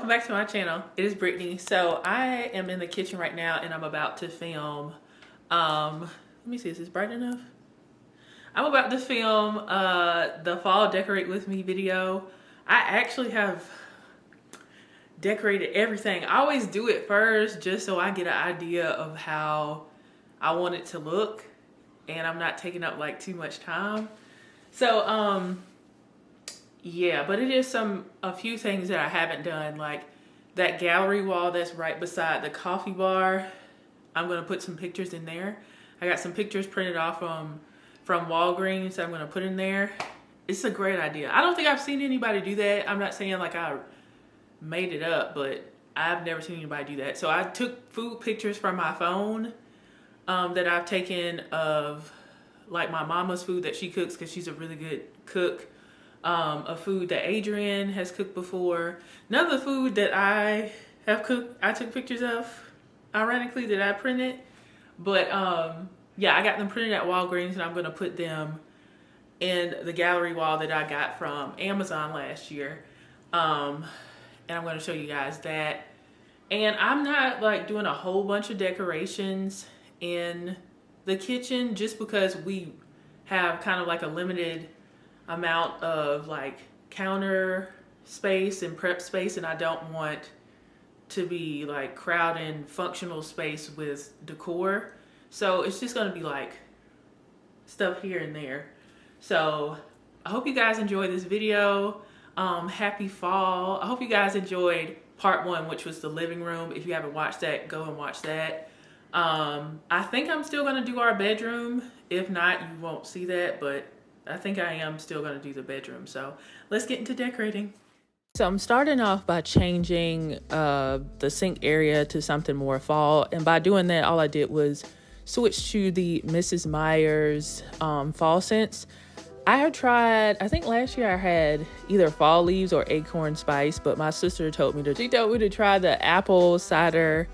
welcome back to my channel. It is Brittany. So I am in the kitchen right now and I'm about to film, let me see, is this bright enough? I'm about to film the fall decorate with me video. I actually have decorated everything. I always do it first just so I get an idea of how I want it to look and I'm not taking up like too much time. So yeah, but it is a few things that I haven't done, like that gallery wall that's right beside the coffee bar. I'm gonna put some pictures in there. I got some pictures printed off from Walgreens that I'm gonna put in there. It's a great idea. I don't think I've seen anybody do that. I'm not saying like I made it up, but I've never seen anybody do that. So I took food pictures from my phone that I've taken of like my mama's food that she cooks because she's a really good cook. A food that Adrian has cooked before. None of the food that I have cooked, I took pictures of, ironically, that I printed. But yeah, I got them printed at Walgreens and I'm gonna put them in the gallery wall that I got from Amazon last year. And I'm gonna show you guys that. And I'm not like doing a whole bunch of decorations in the kitchen just because we have kind of like a limited amount of like counter space and prep space, and I don't want to be like crowding functional space with decor. So it's just gonna be like stuff here and there. So I hope you guys enjoyed this video. Happy fall. I hope you guys enjoyed part one, which was the living room. If you haven't watched that, go and watch that. I think I'm still gonna do our bedroom. If not, you won't see that, but I think I am still gonna do the bedroom. So let's get into decorating. So I'm starting off by changing the sink area to something more fall. And by doing that, all I did was switch to the Mrs. Meyer's fall scents. I have tried, I think last year I had either fall leaves or acorn spice, but my sister told me to try the apple cider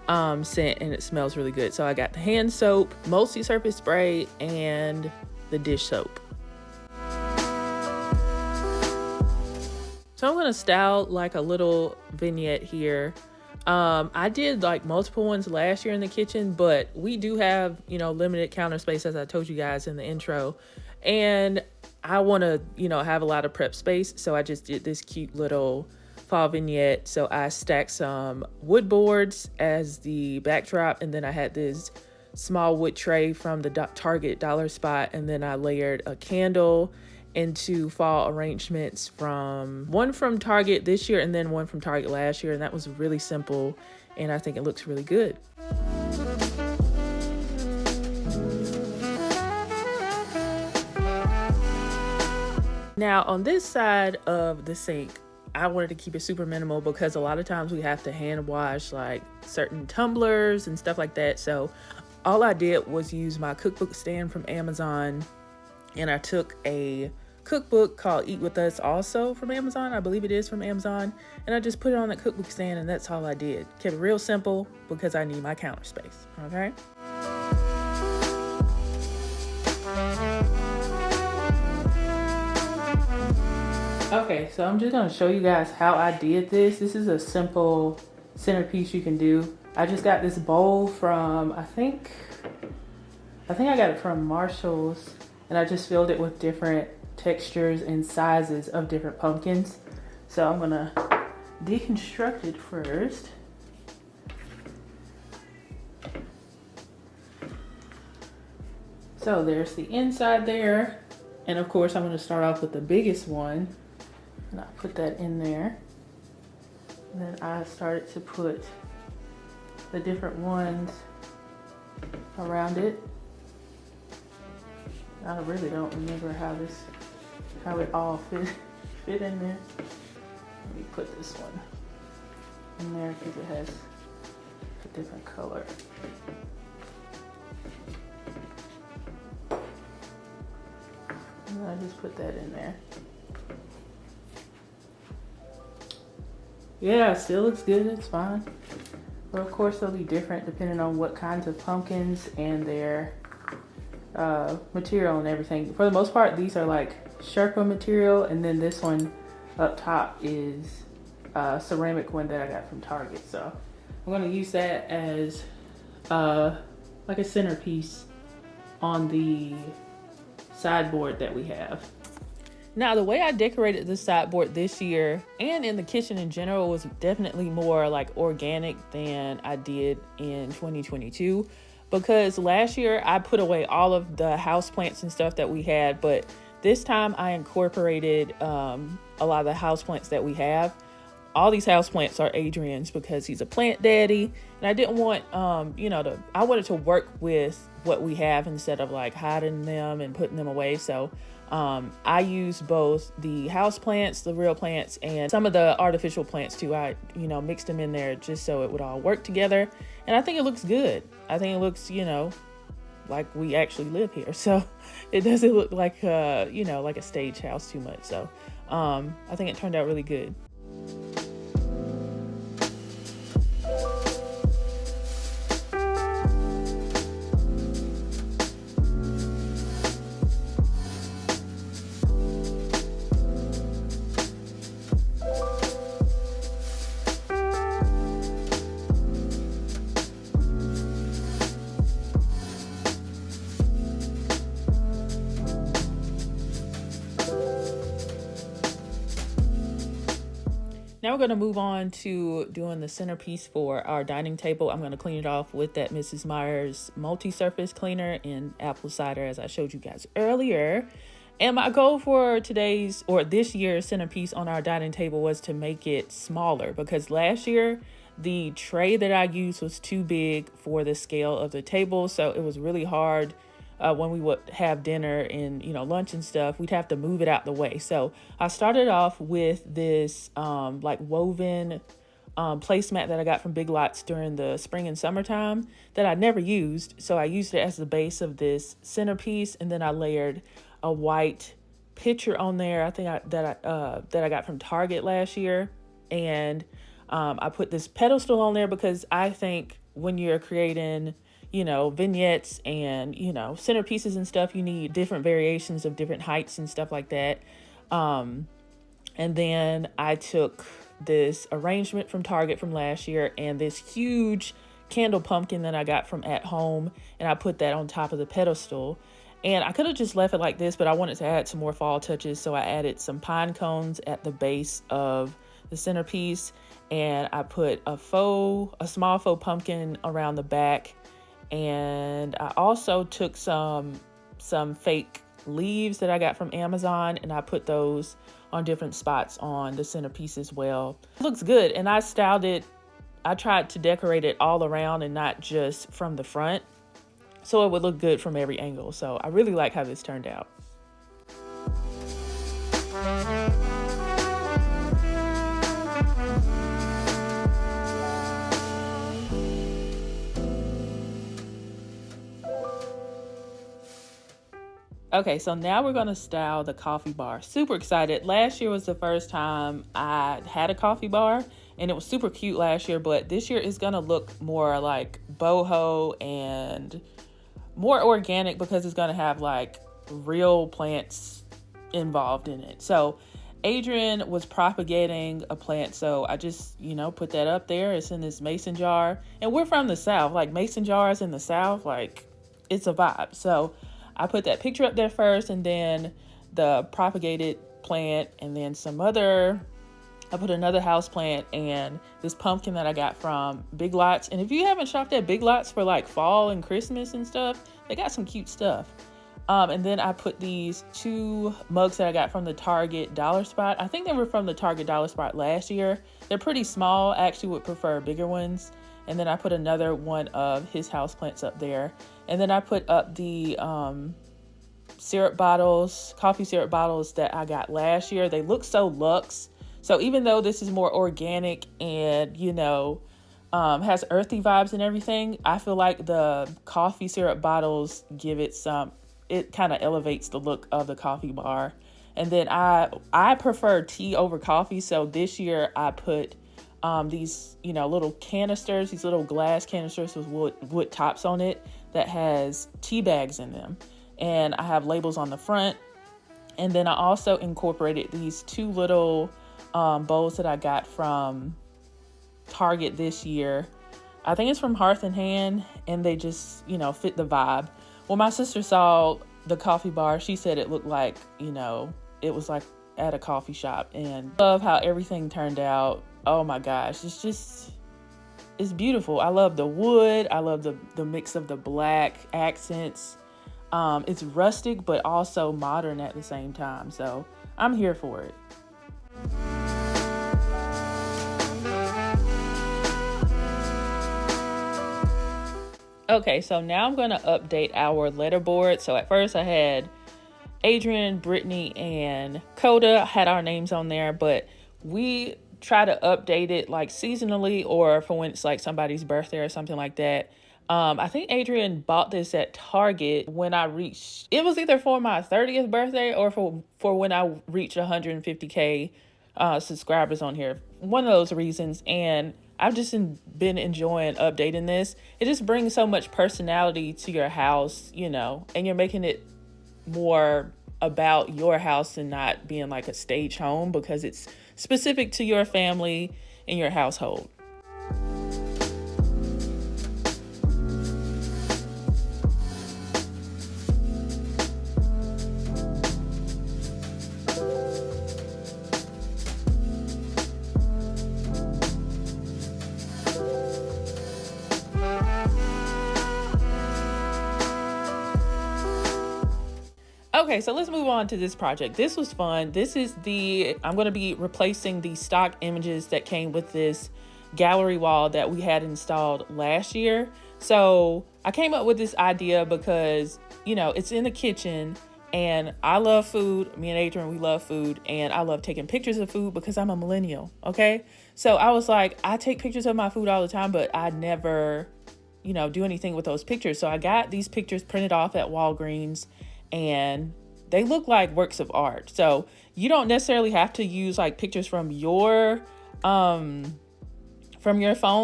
scent, and it smells really good. So I got the hand soap, multi-surface spray, and the dish soap. So I'm gonna style like a little vignette here. I did like multiple ones last year in the kitchen, but we do have, you know, limited counter space, as I told you guys in the intro. And I wanna, you know, have a lot of prep space. So I just did this cute little fall vignette. So I stacked some wood boards as the backdrop, and then I had this small wood tray from the Target dollar spot, and then I layered a candle into fall arrangements, one from Target this year and then one from Target last year, and that was really simple and I think it looks really good. Now on this side of the sink, I wanted to keep it super minimal because a lot of times we have to hand wash like certain tumblers and stuff like that. So all I did was use my cookbook stand from Amazon, and I took a cookbook called Eat With Us, also from Amazon. I believe it is from Amazon. And I just put it on the cookbook stand, and that's all I did. Kept it real simple because I need my counter space, okay? Okay, so I'm just gonna show you guys how I did this. This is a simple centerpiece you can do. I just got this bowl from, I think I got it from Marshall's, and I just filled it with different textures and sizes of different pumpkins. So I'm gonna deconstruct it first. So there's the inside there, and of course I'm gonna start off with the biggest one, and I put that in there. And then I started to put the different ones around it. I really don't remember how it all fit in there. Let me put this one in there because it has a different color. And I just put that in there. Yeah, it still looks good, it's fine. But of course they'll be different depending on what kinds of pumpkins and their material and everything. For the most part, these are like Sherpa material, and then this one up top is ceramic one that I got from Target. So I'm gonna use that as like a centerpiece on the sideboard that we have. Now, the way I decorated the sideboard this year and in the kitchen in general was definitely more like organic than I did in 2022, because last year I put away all of the houseplants and stuff that we had, but this time I incorporated a lot of the houseplants that we have. All these houseplants are Adrian's because he's a plant daddy, and I didn't want, I wanted to work with what we have instead of like hiding them and putting them away. So I use both the house plants, the real plants, and some of the artificial plants too. I, mixed them in there just so it would all work together. And I think it looks good. I think it looks, like we actually live here. So it doesn't look like, like a stage house too much. So I think it turned out really good. Now we're going to move on to doing the centerpiece for our dining table. I'm going to clean it off with that Mrs. Meyer's multi-surface cleaner in apple cider, as I showed you guys earlier. And my goal for this year's centerpiece on our dining table was to make it smaller, because last year the tray that I used was too big for the scale of the table. So it was really hard when we would have dinner and lunch and stuff. We'd have to move it out the way. So I started off with this like woven placemat that I got from Big Lots during the spring and summertime that I never used. So I used it as the base of this centerpiece, and then I layered a white picture on there. I think that I got from Target last year, and I put this pedestal on there because I think when you're creating vignettes and, centerpieces and stuff, you need different variations of different heights and stuff like that. And then I took this arrangement from Target from last year and this huge candle pumpkin that I got from At Home, and I put that on top of the pedestal. And I could have just left it like this, but I wanted to add some more fall touches. So I added some pine cones at the base of the centerpiece, and I put a small faux pumpkin around the back. And I also took some fake leaves that I got from Amazon, and I put those on different spots on the centerpiece as well. It looks good, and I styled it. I tried to decorate it all around and not just from the front, so it would look good from every angle. So I really like how this turned out. Okay, so now we're gonna style the coffee bar. Super excited. Last year was the first time I had a coffee bar, and it was super cute last year, but this year is gonna look more like boho and more organic because it's gonna have like real plants involved in it. So Adrian was propagating a plant, so I just, put that up there. It's in this mason jar, and we're from the South. Like, mason jars in the South, like, it's a vibe. So I put that picture up there first, and then the propagated plant, and then I put another house plant and this pumpkin that I got from Big Lots. And if you haven't shopped at Big Lots for like fall and Christmas and stuff, they got some cute stuff. And then I put these 2 mugs that I got from the Target Dollar Spot. I think they were from the Target Dollar Spot last year. They're pretty small. I actually would prefer bigger ones. And then I put another one of his houseplants up there. And then I put up the coffee syrup bottles that I got last year. They look so luxe. So even though this is more organic and, has earthy vibes and everything, I feel like the coffee syrup bottles give it kind of elevates the look of the coffee bar. And then I prefer tea over coffee. So this year I put these, little canisters, these little glass canisters with wood tops on it that has tea bags in them. And I have labels on the front. And then I also incorporated these 2 little bowls that I got from Target this year. I think it's from Hearth and Hand, and they just, you know, fit the vibe. When my sister saw the coffee bar, she said it looked like, you know, it was like at a coffee shop, and I love how everything turned out. Oh my gosh, it's beautiful. I love the wood. I love the mix of the black accents. It's rustic, but also modern at the same time. So I'm here for it. Okay, so now I'm going to update our letterboard. So at first I had Adrian, Brittany, and Coda had our names on there, but we try to update it like seasonally or for when it's like somebody's birthday or something like that. I think Adrian bought this at Target when I reached, it was either for my 30th birthday or for when I reached 150K subscribers on here. One of those reasons. And I've just been enjoying updating this. It just brings so much personality to your house, you know, and you're making it more about your house and not being like a stage home because it's specific to your family and your household. Okay, so let's move on to this project. This was fun. This is I'm going to be replacing the stock images that came with this gallery wall that we had installed last year. So I came up with this idea because, you know, it's in the kitchen and I love food. Me and Adrian, we love food, and I love taking pictures of food because I'm a millennial. Okay. So I was like, I take pictures of my food all the time, but I never, you know, do anything with those pictures. So I got these pictures printed off at Walgreens, and they look like works of art. So you don't necessarily have to use like pictures from your phone,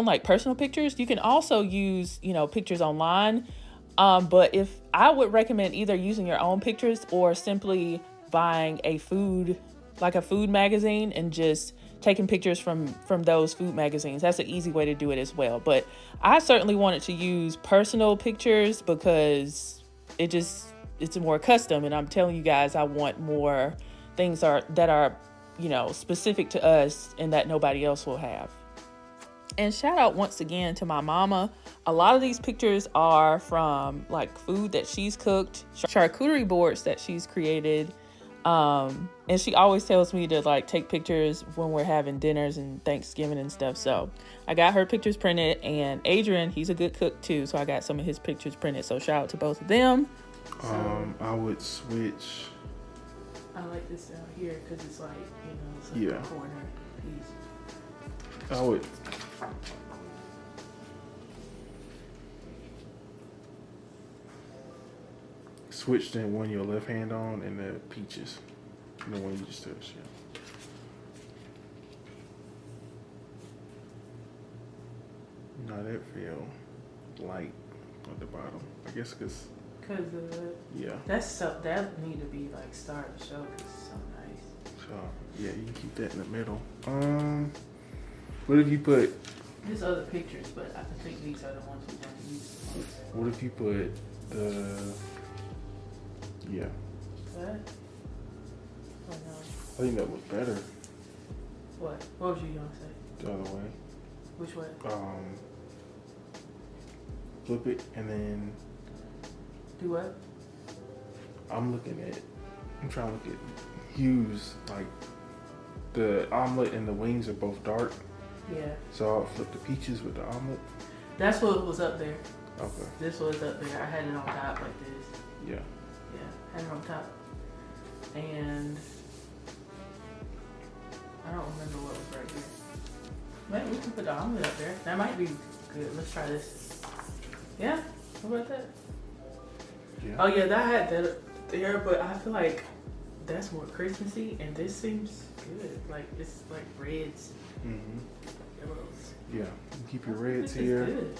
like personal pictures. You can also use, you know, pictures online. But if I would recommend either using your own pictures or simply buying a food magazine and just taking pictures from those food magazines. That's an easy way to do it as well. But I certainly wanted to use personal pictures because it's more custom, and I'm telling you guys, I want more things that are, you know, specific to us and that nobody else will have. And shout out once again to my mama. A lot of these pictures are from like food that she's cooked, charcuterie boards that she's created. And she always tells me to like take pictures when we're having dinners and Thanksgiving and stuff. So I got her pictures printed, and Adrian, he's a good cook too. So I got some of his pictures printed. So shout out to both of them. I would switch. I like this down here because it's like, you know, it's like a corner piece. I would switch the one your left hand on and the peaches. The one you just touched, yeah. Now that feel light at the bottom. I guess because of it. Yeah. That need to be like start the show because it's so nice. So yeah, you can keep that in the middle. What if you put? There's other pictures, but I think these are the ones we want to use. What if you put the? Yeah. What? Oh no. I think that was better. What? What was you gonna say? The other way. Which way? Flip it and then. Do what? I'm trying to look at hues, like the omelet and the wings are both dark. Yeah. So I'll flip the peaches with the omelet. That's what was up there. Okay. This was up there. I had it on top like this. Yeah. Yeah, had it on top. And I don't remember what was right here. Maybe we can put the omelet up there. That might be good. Let's try this. Yeah? What about that? Yeah. Oh yeah, that had that there, but I feel like that's more Christmassy, and this seems good. Like it's like reds. Mm-hmm. Yellows. Yeah. Keep your reds this here. Is good.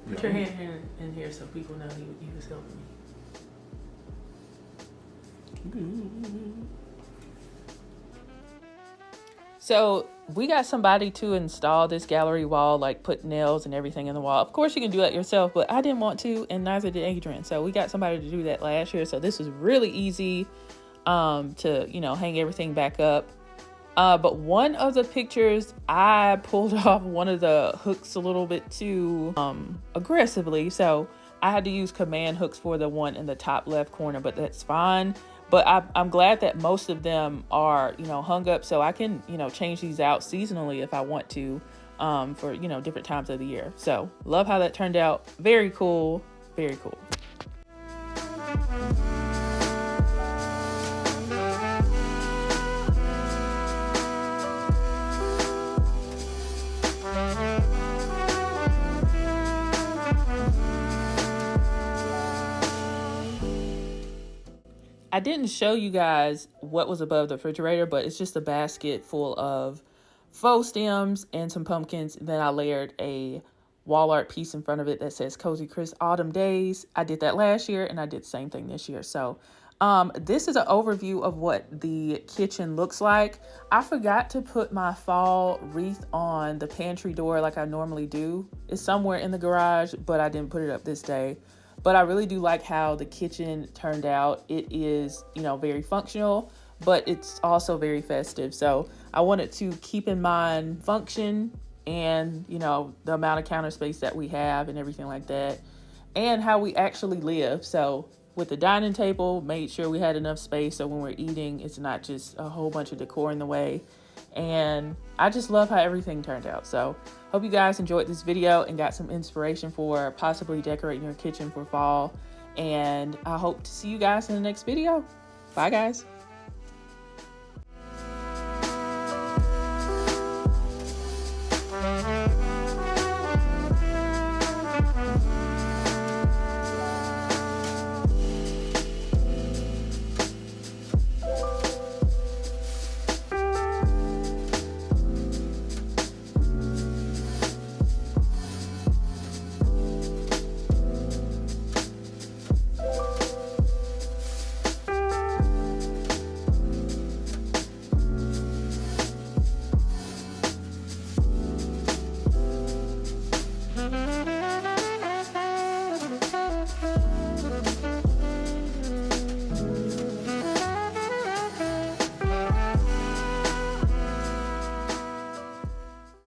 Put your hand in here so people know he was helping me. So we got somebody to install this gallery wall, like put nails and everything in the wall. Of course you can do that yourself, but I didn't want to, and neither did Adrian. So we got somebody to do that last year. So this was really easy to, you know, hang everything back up. But one of the pictures, I pulled off one of the hooks a little bit too aggressively. So I had to use command hooks for the one in the top left corner, but that's fine. But I'm glad that most of them are, you know, hung up, so I can, you know, change these out seasonally if I want to, for, you know, different times of the year. So love how that turned out. Very cool. Very cool. I didn't show you guys what was above the refrigerator, but it's just a basket full of faux stems and some pumpkins. Then I layered a wall art piece in front of it that says Cozy Crisp Autumn Days. I did that last year and I did the same thing this year. So this is an overview of what the kitchen looks like. I forgot to put my fall wreath on the pantry door like I normally do. It's somewhere in the garage, but I didn't put it up this day. But I really do like how the kitchen turned out. It is, you know, very functional, but it's also very festive. So I wanted to keep in mind function and, you know, the amount of counter space that we have and everything like that, and how we actually live. So with the dining table, made sure we had enough space so when we're eating, it's not just a whole bunch of decor in the way. And I just love how everything turned out. So hope you guys enjoyed this video and got some inspiration for possibly decorating your kitchen for fall. And I hope to see you guys in the next video. Bye guys.